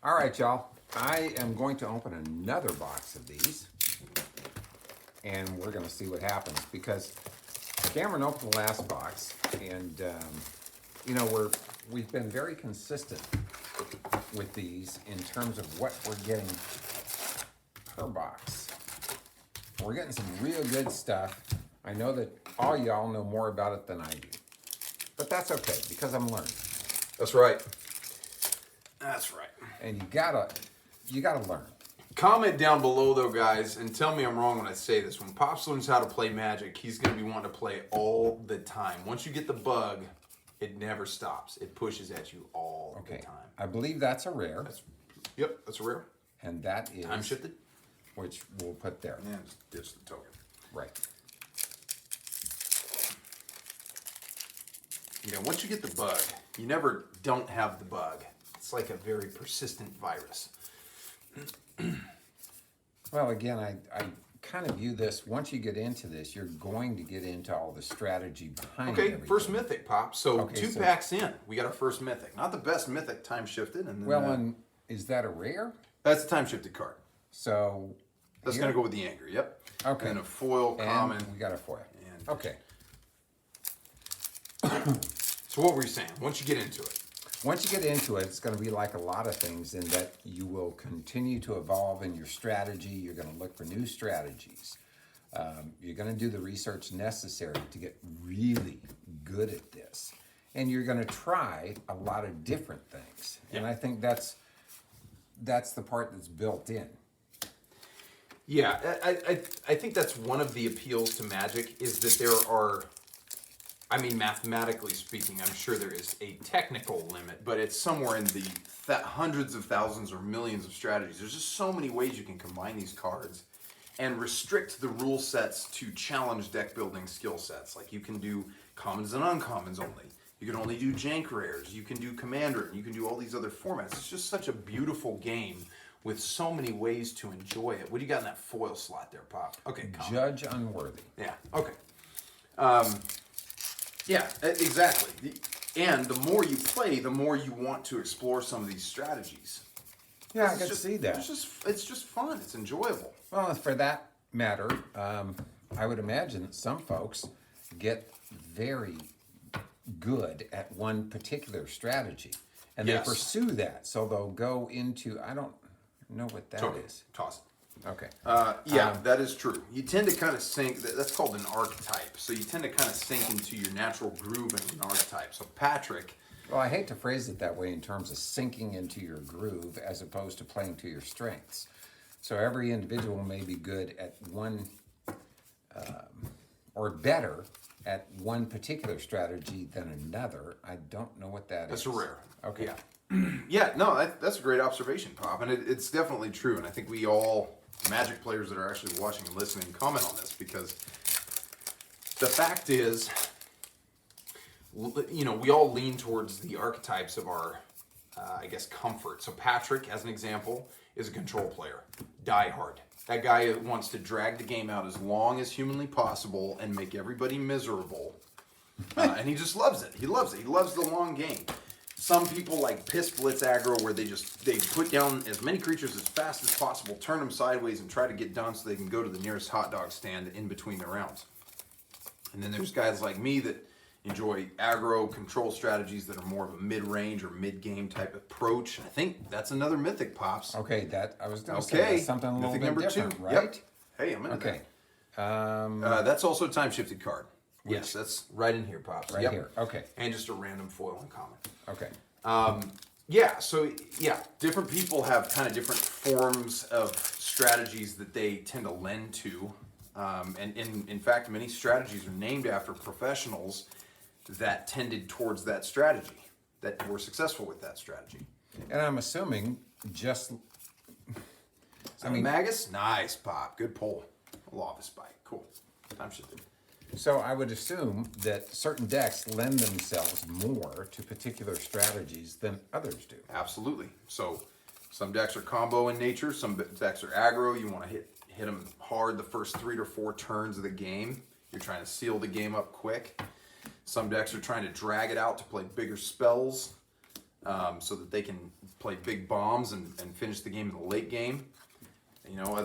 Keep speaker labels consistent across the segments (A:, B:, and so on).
A: All right, y'all. I am going to open another box of these, and we're going to see what happens because Cameron opened the last box, and we've been very consistent with these in terms of what we're getting per box. We're getting some real good stuff. I know that all y'all know more about it than I do, but that's okay because I'm learning.
B: That's right. That's right.
A: And you gotta learn.
B: Comment down below though, guys, and tell me I'm wrong when I say this. When Pops learns how to play Magic, he's gonna be wanting to play all the time. Once you get the bug, it never stops. It pushes at you all the time.
A: I believe that's a rare.
B: Yep, that's a rare.
A: And that is
B: time shifted,
A: which we'll put there.
B: And just ditch the token.
A: Right.
B: Yeah, once you get the bug, you never don't have the bug. It's like a very persistent virus.
A: Well, again, I kind of view this, once you get into this, you're going to get into all the strategy behind everything.
B: First Mythic, Pop. So two packs in, we got our first Mythic. Not the best Mythic, time shifted. And then,
A: and is that a rare?
B: That's a time shifted card.
A: So
B: that's going to go with the Anger, yep.
A: Okay.
B: And a foil, common.
A: We got a foil.
B: And
A: okay.
B: So what were you saying? Once you get into it?
A: Once you get into it, it's going to be like a lot of things in that you will continue to evolve in your strategy. You're going to look for new strategies. You're going to do the research necessary to get really good at this. And you're going to try a lot of different things. Yeah. And I think that's the part that's built in.
B: Yeah, I think that's one of the appeals to Magic is that there are, I mean, mathematically speaking, I'm sure there is a technical limit, but it's somewhere in the hundreds of thousands or millions of strategies. There's just so many ways you can combine these cards and restrict the rule sets to challenge deck building skill sets. Like you can do commons and uncommons only. You can only do jank rares. You can do commander. And you can do all these other formats. It's just such a beautiful game with so many ways to enjoy it. What do you got in that foil slot there, Pop? Okay,
A: Judge Unworthy.
B: Yeah, okay. Yeah, exactly. And the more you play, the more you want to explore some of these strategies.
A: Yeah, I can see that.
B: It's just fun. It's enjoyable.
A: Well, for that matter, I would imagine that some folks get very good at one particular strategy. And they pursue that. So they'll go into, I don't know what that is.
B: Toss it.
A: Okay.
B: That is true. You tend to kind of sink, that's called an archetype. So you tend to kind of sink into your natural groove in an archetype. So Patrick.
A: Well, I hate to phrase it that way in terms of sinking into your groove as opposed to playing to your strengths. So every individual may be good at one, or better at one particular strategy than another. I don't know what that is.
B: That's a rare.
A: Okay.
B: Yeah. Yeah, no, that's a great observation, Pop. And it's definitely true. And I think we all, Magic players that are actually watching and listening, comment on this because the fact is, you know, we all lean towards the archetypes of our, I guess, comfort. So Patrick, as an example, is a control player. Die hard. That guy wants to drag the game out as long as humanly possible and make everybody miserable. And he just loves it. He loves it. He loves the long game. Some people like piss blitz aggro where they put down as many creatures as fast as possible, turn them sideways and try to get done so they can go to the nearest hot dog stand in between the rounds. And then there's guys like me that enjoy aggro control strategies that are more of a mid-range or mid-game type approach. I think that's another Mythic, Pops.
A: Okay, I was going to say something a little
B: Mythic
A: bit
B: number
A: different,
B: 2.
A: right?
B: Yep. Hey, I'm into
A: okay.
B: that. That's also a time-shifted card. Yes, that's right in here, Pops.
A: Right here, okay.
B: And just a random foil and common.
A: Okay.
B: Different people have kind of different forms of strategies that they tend to lend to. And in fact, many strategies are named after professionals that tended towards that strategy, that were successful with that strategy.
A: And I'm assuming
B: Magus? Nice, Pop. Good pull. Lava Spike. Cool. Time shifted.
A: So I would assume that certain decks lend themselves more to particular strategies than others do.
B: Absolutely. So some decks are combo in nature. Some decks are aggro. You want to hit them hard the first 3 or 4 turns of the game. You're trying to seal the game up quick. Some decks are trying to drag it out to play bigger spells. so that they can play big bombs and finish the game in the late game. You know,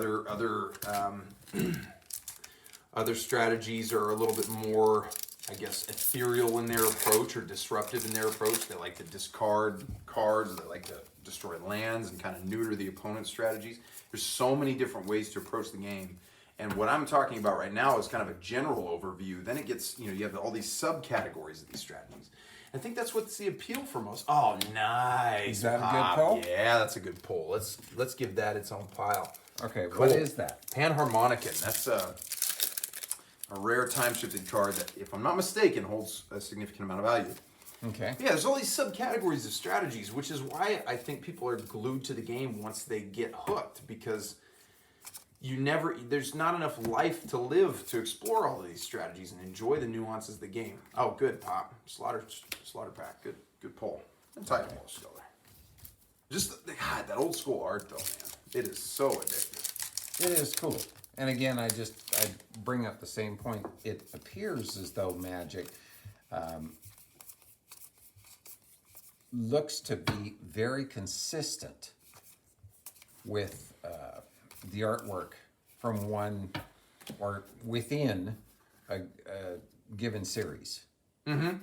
B: other strategies are a little bit more, I guess, ethereal in their approach or disruptive in their approach. They like to discard cards. They like to destroy lands and kind of neuter the opponent's strategies. There's so many different ways to approach the game. And what I'm talking about right now is kind of a general overview. Then it gets, you know, you have all these subcategories of these strategies. I think that's what's the appeal for most. Oh, nice.
A: Is that
B: Pop.
A: a good pull?
B: Yeah, that's a good pull. Let's give that its own pile.
A: Okay,
B: Cool.
A: what is that?
B: Panharmonicon. That's a rare time-shifted card that, if I'm not mistaken, holds a significant amount of value.
A: Okay.
B: Yeah, there's all these subcategories of strategies, which is why I think people are glued to the game once they get hooked, because there's not enough life to live to explore all of these strategies and enjoy the nuances of the game. Oh, good, Pop. Slaughter Pack. Good pull. And Titanfall still there. Just, God, that old school art, though, man. It is so addictive.
A: It is cool. And again, I bring up the same point. It appears as though Magic looks to be very consistent with the artwork from one or within a given series.
B: Mm-hmm.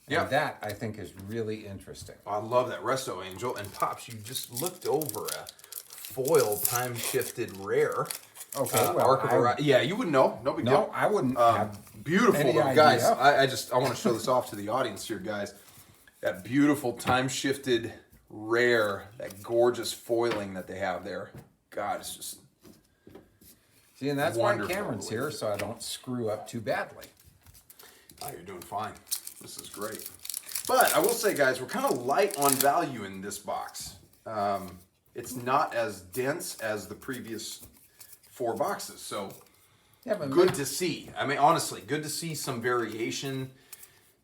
A: Yeah, that I think is really interesting.
B: I love that Resto Angel. And Pops, you just looked over a foil time-shifted rare.
A: Okay, well,
B: yeah, you wouldn't know. No big
A: no,
B: deal.
A: I wouldn't have
B: Beautiful,
A: any
B: though,
A: idea.
B: guys. I want to show this off to the audience here, guys. That beautiful time-shifted rare, that gorgeous foiling that they have there. God, it's just
A: See, and that's
B: wonderful.
A: why Cameron's here, so I don't screw up too badly.
B: Oh, you're doing fine. This is great. But I will say, guys, we're kind of light on value in this box. It's not as dense as the previous 4 boxes, so
A: Yeah, but
B: good to see. I mean, honestly, good to see some variation,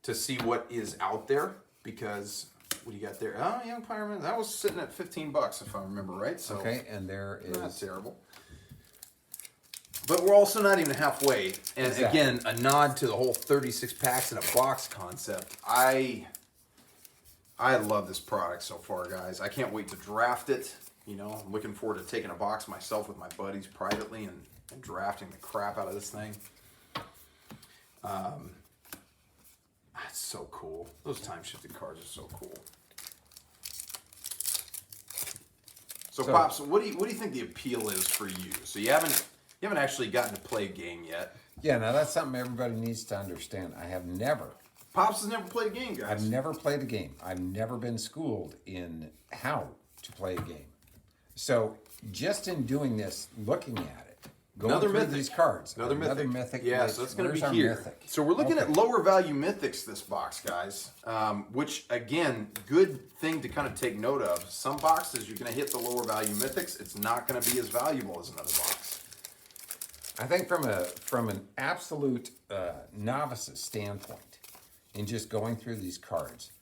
B: to see what is out there, because what do you got there? Oh, Young Pyroman, that was sitting at $15 if I remember right. So
A: okay, and there is
B: not terrible. But we're also not even halfway. And
A: Exactly.
B: again, a nod to the whole 36 packs in a box concept. I love this product so far, guys. I can't wait to draft it. You know, I'm looking forward to taking a box myself with my buddies privately and drafting the crap out of this thing. That's so cool. Those time-shifted cards are so cool. So Pops, what do you think the appeal is for you? So you haven't actually gotten to play a game yet.
A: Yeah, now that's something everybody needs to understand. I have never.
B: Pops has never played a game, guys.
A: I've never played a game. I've never been schooled in how to play a game. So just in doing this, looking at it, going through these cards,
B: Another mythic. Yeah, so it's going to be
A: where's our
B: here.
A: mythic?
B: So we're looking at lower value mythics this box, guys. Which again, good thing to kind of take note of. Some boxes you're going to hit the lower value mythics. It's not going to be as valuable as another box.
A: I think from an absolute novice's standpoint, in just going through these cards,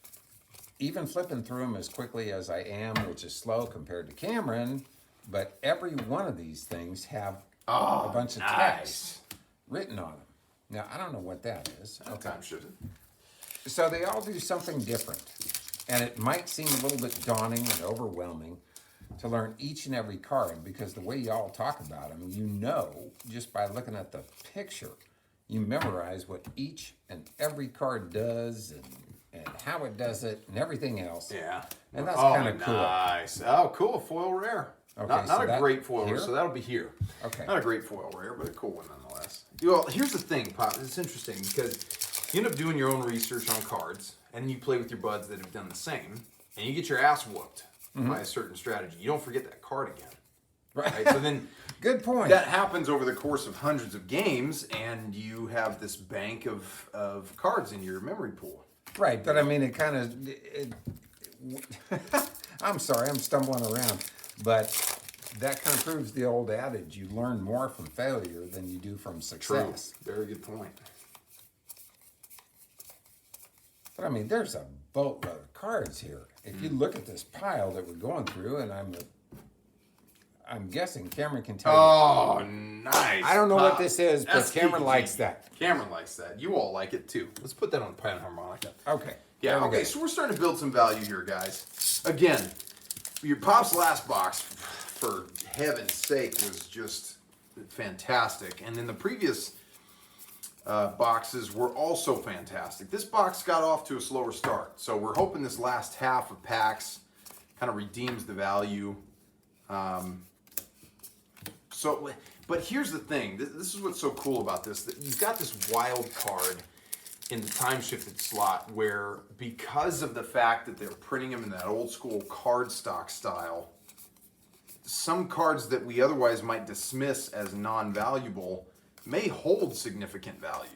A: even flipping through them as quickly as I am, which is slow compared to Cameron, but every one of these things have a bunch of text written on them. Now, I don't know what that is.
B: Okay. Time shifted.
A: So they all do something different. And it might seem a little bit daunting and overwhelming to learn each and every card, because the way y'all talk about them, you know, just by looking at the picture, you memorize what each and every card does and how it does it and everything else.
B: Yeah.
A: And that's kind of cool.
B: Nice. Oh, cool. Foil rare.
A: Okay,
B: not
A: so
B: a great foil
A: here?
B: rare, so that'll be here.
A: Okay.
B: Not a great foil rare, but a cool one nonetheless. Well, here's the thing, Pop. It's interesting because you end up doing your own research on cards, and you play with your buds that have done the same, and you get your ass whooped by a certain strategy. You don't forget that card again. Right? So then
A: Good point.
B: that happens over the course of hundreds of games, and you have this bank of cards in your memory pool.
A: Right, but I mean, it kind of... I'm sorry, I'm stumbling around. But that kind of proves the old adage, you learn more from failure than you do from success.
B: True. Very good point.
A: But I mean, there's a boatload of cards here. If you look at this pile that we're going through, and I'm guessing Cameron can tell you.
B: Oh, nice.
A: I don't know what this is, but
B: That's
A: Cameron
B: geeky.
A: likes that.
B: Cameron likes that. You all like it too. Let's put that on Panharmonica.
A: Okay.
B: Yeah,
A: There we
B: okay,
A: go.
B: so we're starting to build some value here, guys. Again, your Pop's last box, for heaven's sake, was just fantastic. And then the previous boxes were also fantastic. This box got off to a slower start, so we're hoping this last half of packs kind of redeems the value. But here's the thing. This is what's so cool about this. That you've got this wild card in the time-shifted slot where, because of the fact that they're printing them in that old school cardstock style, some cards that we otherwise might dismiss as non-valuable may hold significant value.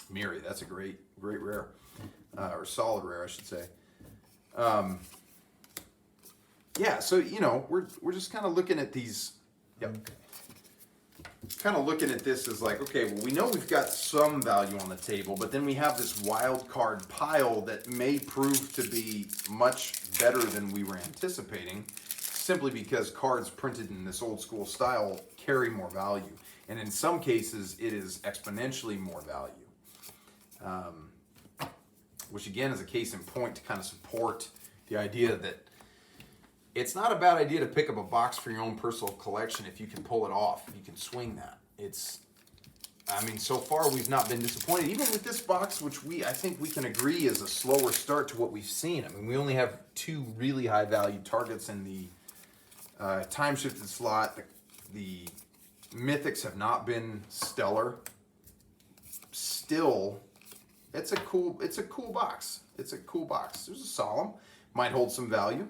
B: Miri, that's a great rare. Or solid rare, I should say. Yeah, so, you know, we're just kind of looking at these. Yep. Kind of looking at this as like, okay, well, we know we've got some value on the table, but then we have this wild card pile that may prove to be much better than we were anticipating, simply because cards printed in this old school style carry more value. And in some cases, it is exponentially more value. Which again is a case in point to kind of support the idea that it's not a bad idea to pick up a box for your own personal collection if you can pull it off. You can swing that. I mean, so far we've not been disappointed. Even with this box, which I think we can agree is a slower start to what we've seen. I mean, we only have 2 really high value targets in the time-shifted slot. The mythics have not been stellar. Still, it's a cool box. It's a cool box. There's a solemn. Might hold some value.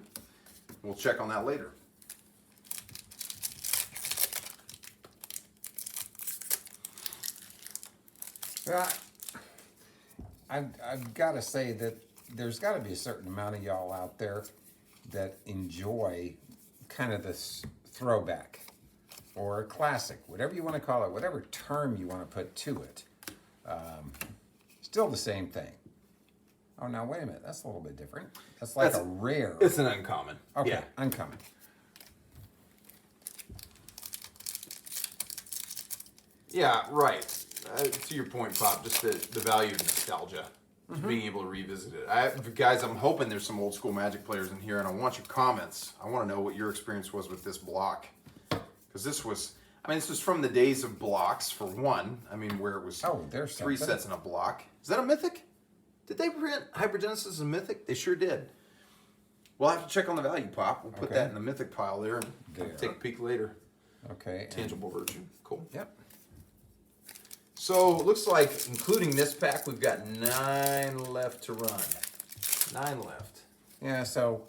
B: We'll check on that later.
A: Well, I've got to say that there's got to be a certain amount of y'all out there that enjoy kind of this throwback or a classic, whatever you want to call it, whatever term you want to put to it. Still the same thing. Oh, now wait a minute. That's a little bit different. That's like a rare.
B: It's an uncommon.
A: Okay,
B: Yeah.
A: uncommon.
B: Yeah, right. To your point, Pop, just the value of nostalgia, being able to revisit it. Guys, I'm hoping there's some old school Magic players in here, and I want your comments. I want to know what your experience was with this block, because this was from the days of blocks, for one. I mean, where it was
A: there's
B: 3
A: something.
B: sets in a block. Is that a mythic? Did they print Hypergenesis as a mythic? They sure did. We'll have to check on the value, Pop. We'll put that in the mythic pile there and take a peek later.
A: Okay.
B: Tangible version. Cool.
A: Yep.
B: So it looks like, including this pack, we've got 9 left to run. 9 left.
A: Yeah, so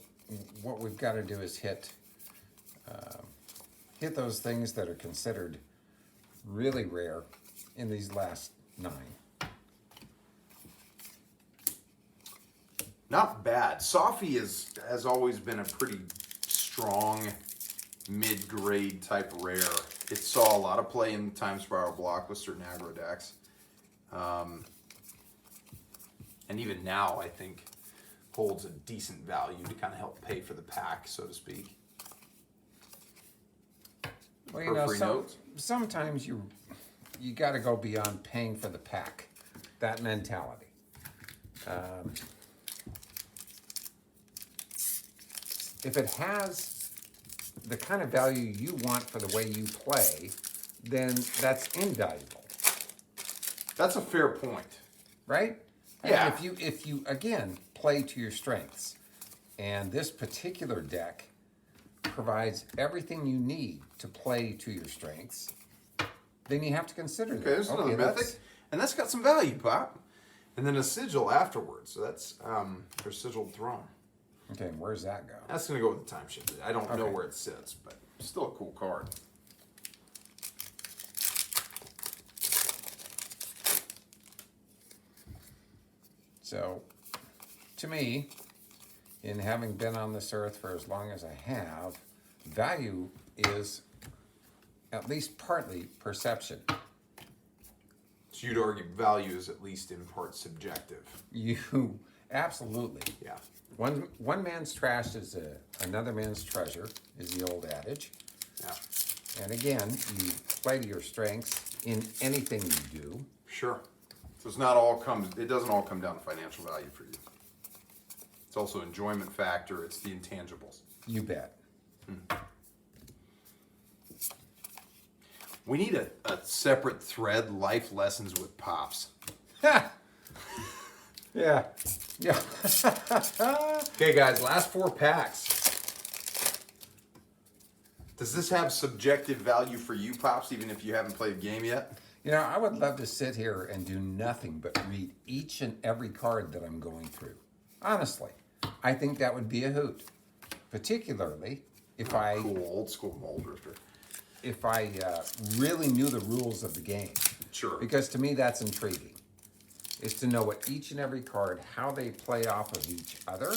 A: what we've got to do is hit those things that are considered really rare in these last 9.
B: Not bad. Sophie has always been a pretty strong mid-grade type rare. It saw a lot of play in the Timespiral block with certain aggro decks. And even now, I think, holds a decent value to kind of help pay for the pack, so to speak.
A: Well, you know, sometimes you got to go beyond paying for the pack. That mentality. If it has the kind of value you want for the way you play, then that's invaluable.
B: That's a fair point.
A: Right?
B: Yeah.
A: And if you again play to your strengths, and this particular deck provides everything you need to play to your strengths, then you have to consider that.
B: Okay, there's another mythic, and that's got some value, Pop. And then a sigil afterwards. So that's for Sigiled Throne.
A: Okay, and where's that go?
B: That's going to go with the time shift. I don't know where it sits, but still a cool card.
A: So, to me, in having been on this earth for as long as I have, value is at least partly perception.
B: So you'd argue value is at least in part subjective.
A: You absolutely.
B: Yeah.
A: One man's trash is another man's treasure, is the old adage.
B: Yeah.
A: And again, you play to your strengths in anything you do.
B: Sure. So it's not all it doesn't all come down to financial value for you. It's also enjoyment factor. It's the intangibles.
A: You bet.
B: We need a separate thread, life lessons with Pops.
A: Ha! Yeah. Yeah.
B: Okay, guys, last 4 packs. Does this have subjective value for you, Pops, even if you haven't played a game yet?
A: You know, I would love to sit here and do nothing but read each and every card that I'm going through. Honestly, I think that would be a hoot. Particularly if I
B: Cool, old school mold drifter.
A: if I really knew the rules of the game.
B: Sure.
A: Because to me, that's intriguing. Is to know what each and every card, how they play off of each other,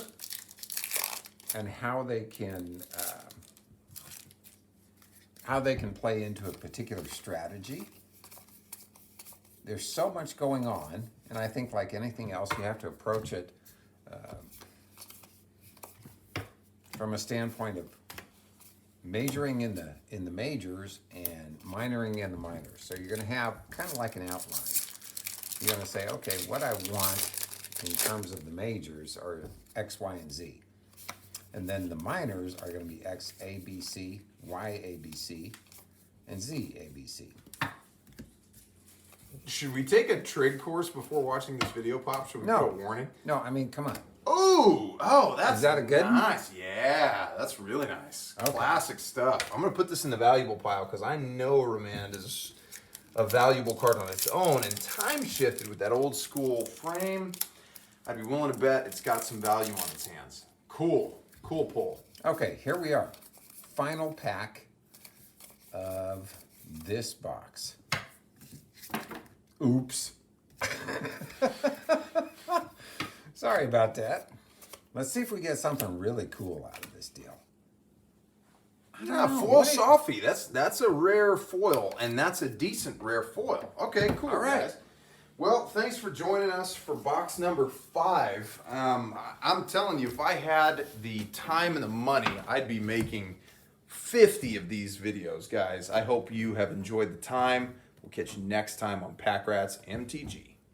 A: and how they can play into a particular strategy. There's so much going on, and I think like anything else, you have to approach it from a standpoint of majoring in the majors and minoring in the minors. So you're going to have kind of like an outline. You're going to say, okay, what I want in terms of the majors are X, Y, and Z. And then the minors are going to be X, A, B, C, Y, A, B, C, and Z, A, B, C.
B: Should we take a trig course before watching this video, Pop? Should we put a warning?
A: No, I mean, come on.
B: Ooh, oh, that's
A: Is that a good one?
B: nice. Yeah, that's really nice.
A: Okay.
B: Classic stuff. I'm gonna put this in the valuable pile because I know Remand is a valuable card on its own, and time shifted with that old school frame. I'd be willing to bet it's got some value on its hands. Cool, cool pull.
A: Okay, here we are. Final pack of this box. Oops. Sorry about that. Let's see if we get something really cool out of this deal.
B: Yeah, foil Sophie. That's a rare foil, and that's a decent rare foil. Okay, cool,
A: All right.
B: guys. Well, thanks for joining us for box number 5. I'm telling you, if I had the time and the money, I'd be making 50 of these videos, guys. I hope you have enjoyed the time. We'll catch you next time on Pack Rats MTG.